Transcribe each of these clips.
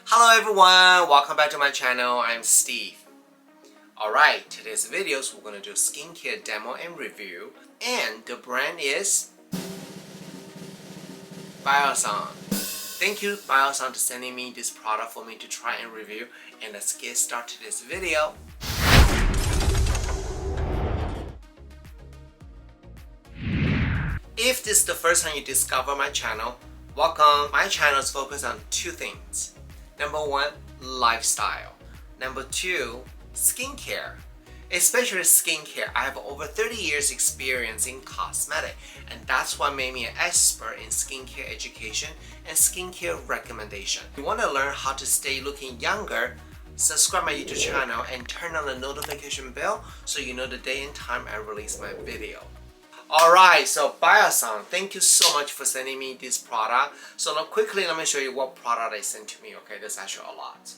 Hello everyone, welcome back to my channel. I'm Steve. Alright, today's videos we're gonna do a skincare demo and review, and the brand is Biossance. Thank you Biossance for sending me this product for me to try and review, and let's get started this video. If this is the first time you discover my channel, welcome. My channel is focused on two things. Number one, lifestyle. Number two, skincare. Especially skincare. I have over 30 years experience in cosmetic, and that's what made me an expert in skincare education and skincare recommendation. If you want to learn how to stay looking younger, subscribe my YouTube channel and turn on the notification bell so you know the day and time I release my video. Alright, so Biossance, thank you so much for sending me this product. So now quickly, let me show you what product they sent to me. Okay, there's actually a lot.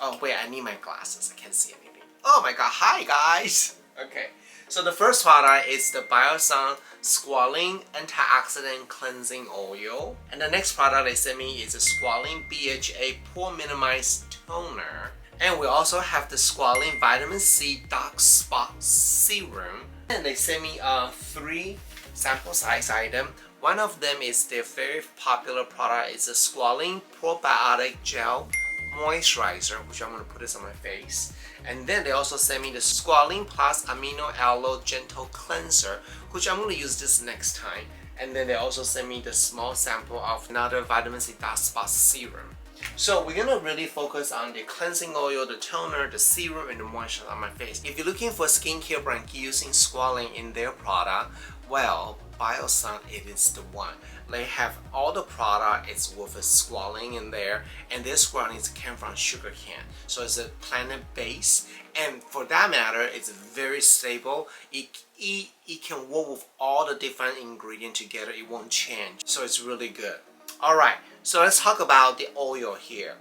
Oh wait, I need my glasses, I can't see anything. Oh my god, hi guys! Okay, so the first product is the Biossance Squalene Antioxidant Cleansing Oil. And the next product they sent me is the Squalene BHA Pore Minimize Toner. And we also have the Squalene Vitamin C Dark Spot Serum. And they sent me three sample size items. One of them is their very popular product. It's a Squalene Probiotic Gel Moisturizer, which I'm going to put this on my face. And then they also sent me the Squalene Plus Amino Aloe Gentle Cleanser, which I'm going to use this next time. And then they also sent me the small sample of another Vitamin C Dark Spot Serum. So we're gonna really focus on the cleansing oil, the toner, the serum, and the moisturizer on my face. If you're looking for a skincare brand using squalene in their product, well, Biossance, it is the one. They have all the product, it's with a squalene in there, and this squalene came from sugarcane. So it's a plant-based, and for that matter, it's very stable. It can work with all the different ingredients together, it won't change. So it's really good. Alright, so let's talk about the oil here.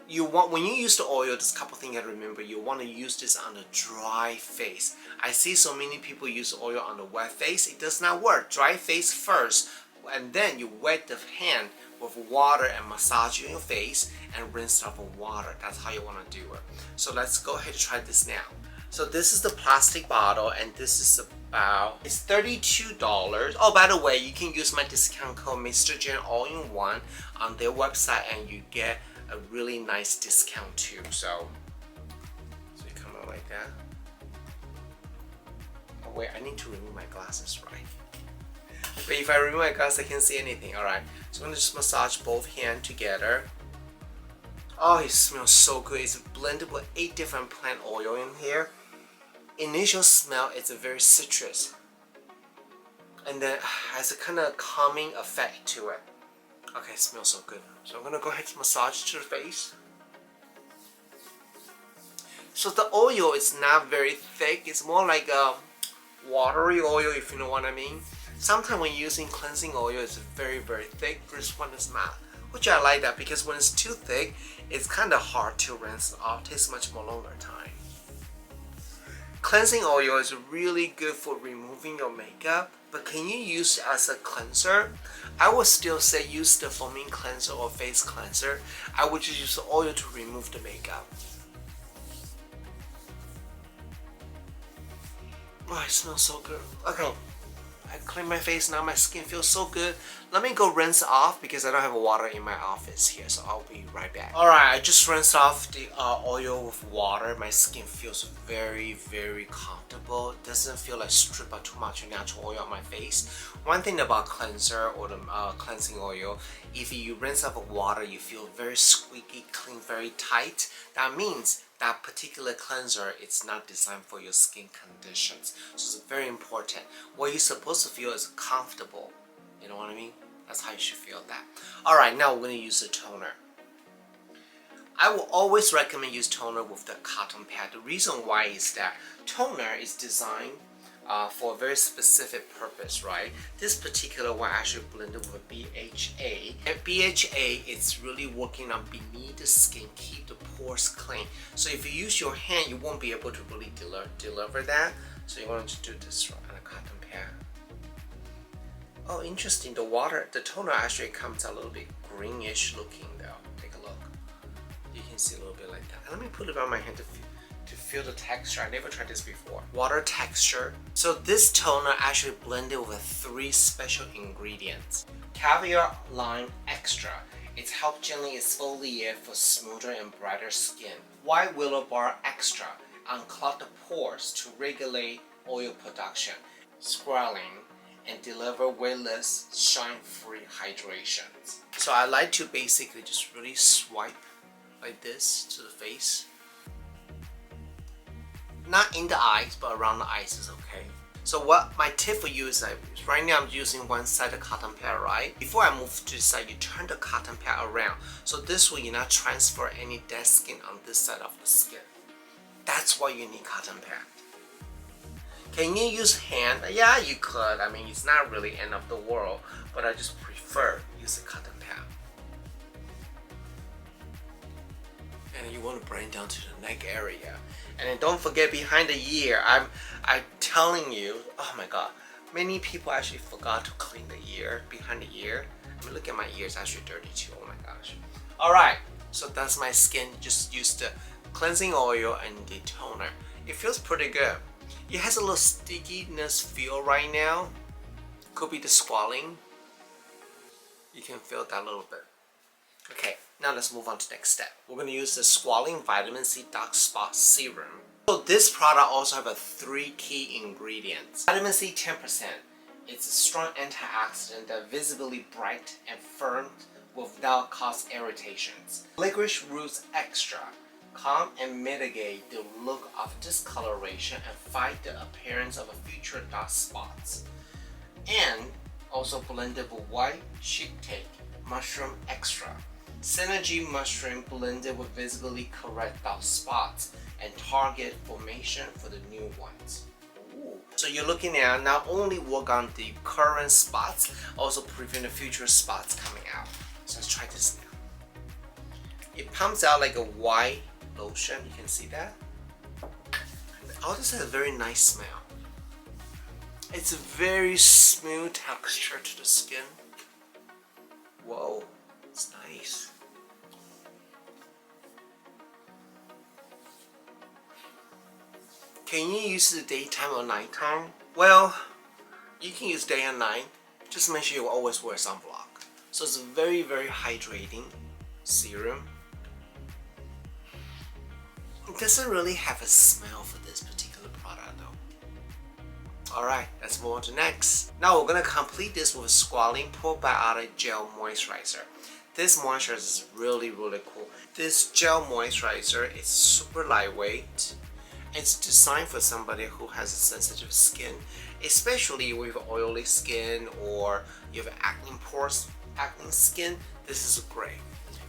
When you use the oil, there's a couple things you gotta remember. You want to use this on a dry face. I see so many people use oil on the wet face. It does not work. Dry face first, and then you wet the hand with water and massage your face and rinse off with water. That's how you want to do it. So let's go ahead and try this now. So this is the plastic bottle, and this is it's $32. Oh, by the way, you can use my discount code MrJen All-in-One on their website, and you get a really nice discount too. So you come out like that. Oh wait, I need to remove my glasses, right? But if I remove my glasses, I can't see anything. Alright, so I'm gonna just massage both hands together. Oh, it smells so good. It's blended with 8 different plant oil in here. Initial smell, it's a very citrus, and then has a kind of calming effect to it. Okay, it smells so good. So I'm gonna go ahead and massage to the face. So the oil is not very thick. It's more like a watery oil, if you know what I mean. Sometimes when using cleansing oil, it's very thick. This one is not, which I like that, because when it's too thick, it's kind of hard to rinse off. It takes much more longer time. Cleansing oil is really good for removing your makeup, but can you use it as a cleanser? I would still say use the foaming cleanser or face cleanser. I would just use the oil to remove the makeup. Oh, it smells so good. Okay, I clean my face now. My skin feels so good. Let me go rinse off because I don't have water in my office here, so I'll be right back. Alright, I just rinsed off the oil with water. My skin feels very comfortable. It doesn't feel like strip out too much natural oil on my face. One thing about cleanser or the cleansing oil, if you rinse off with water, you feel very squeaky clean, very tight. That means that particular cleanser, it's not designed for your skin conditions. So it's very important. What you're supposed to feel is comfortable. You know what I mean? That's how you should feel that. Alright, now we're going to use the toner. I will always recommend use toner with the cotton pad. The reason why is that toner is designed for a very specific purpose, right? This particular one actually blended with BHA. And BHA is really working on beneath the skin, keep the pores clean. So if you use your hand, you won't be able to really deliver that. So you want to do this on a cotton pad. Oh, interesting. The toner actually comes a little bit greenish looking though. Take a look. can see a little bit like that. And let me put it on my hand to feel the texture. I never tried this before. Water texture. So this toner actually blended with 3 special ingredients. Caviar Lime Extra. It's helped gently exfoliate for smoother and brighter skin. White Willow Bar Extra. Unclog the pores to regulate oil production, swelling, and deliver weightless, shine-free hydration. So I like to basically just really swipe like this to the face. Not in the eyes, but around the eyes is okay. So what my tip for you is that right now I'm using one side of cotton pad, right? Before I move to the side, you turn the cotton pad around. So this way you not transfer any dead skin on this side of the skin. That's why you need cotton pad. Can you use hand? Yeah, you could. I mean, it's not really end of the world, but I just prefer using cotton pad. And you want to bring it down to the neck area. And then don't forget behind the ear. I'm telling you, oh my god, many people actually forgot to clean the ear, behind the ear. I mean, look at my ears, actually dirty too. Oh my gosh. Alright, so that's my skin. Just use the cleansing oil and the toner. It feels pretty good. It has a little stickiness feel right now. Could be the swelling. You can feel that a little bit. Okay, now let's move on to the next step. We're going to use the Squalene Vitamin C Dark Spot Serum. So this product also have 3 key ingredients. Vitamin C 10%. It's a strong antioxidant that visibly bright and firm without cause irritations. Licorice Roots Extra. Calm and mitigate the look of discoloration and fight the appearance of future dark spots. And also blended with white shiitake mushroom extra. Synergy mushroom blended with visibly correct dark spots and target formation for the new ones. Ooh. So you're looking at not only work on the current spots, also prevent the future spots coming out. So let's try this now. It pumps out like a white lotion, you can see that. Oh, this has a very nice smell. It's a very smooth texture to the skin. Whoa, it's nice. Can you use it daytime or nighttime? Well, you can use day and night. Just make sure you always wear sunblock. So it's a very, very hydrating serum. It doesn't really have a smell for this particular product though. Alright, let's move on to next. Now we're going to complete this with a Squalene Probiotic Gel Moisturizer. This moisturizer is really, really cool. This gel moisturizer is super lightweight. It's designed for somebody who has a sensitive skin, especially with oily skin or you have acne skin. This is great.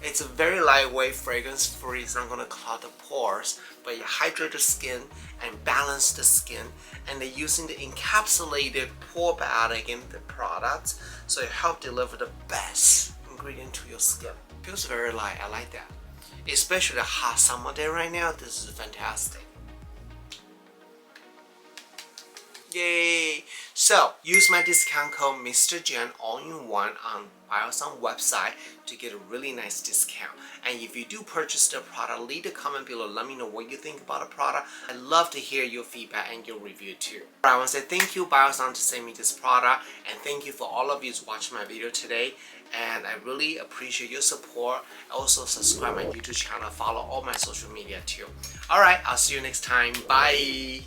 It's a very lightweight, fragrance-free. It's not going to clog the pores, but you hydrate the skin and balance the skin. And they're using the encapsulated probiotic in the product, so it helps deliver the best ingredient to your skin. Feels very light. I like that. Especially the hot summer day right now. This is fantastic. Yay! So use my discount code Mr. Jen all in one on Biossance website to get a really nice discount. And if you do purchase the product, leave a comment below. Let me know what you think about the product. I'd love to hear your feedback and your review too. I want to say thank you Biossance to send me this product, and thank you for all of you watching my video today. And I really appreciate your support. Also subscribe my YouTube channel, follow all my social media too. Alright, I'll see you next time. Bye!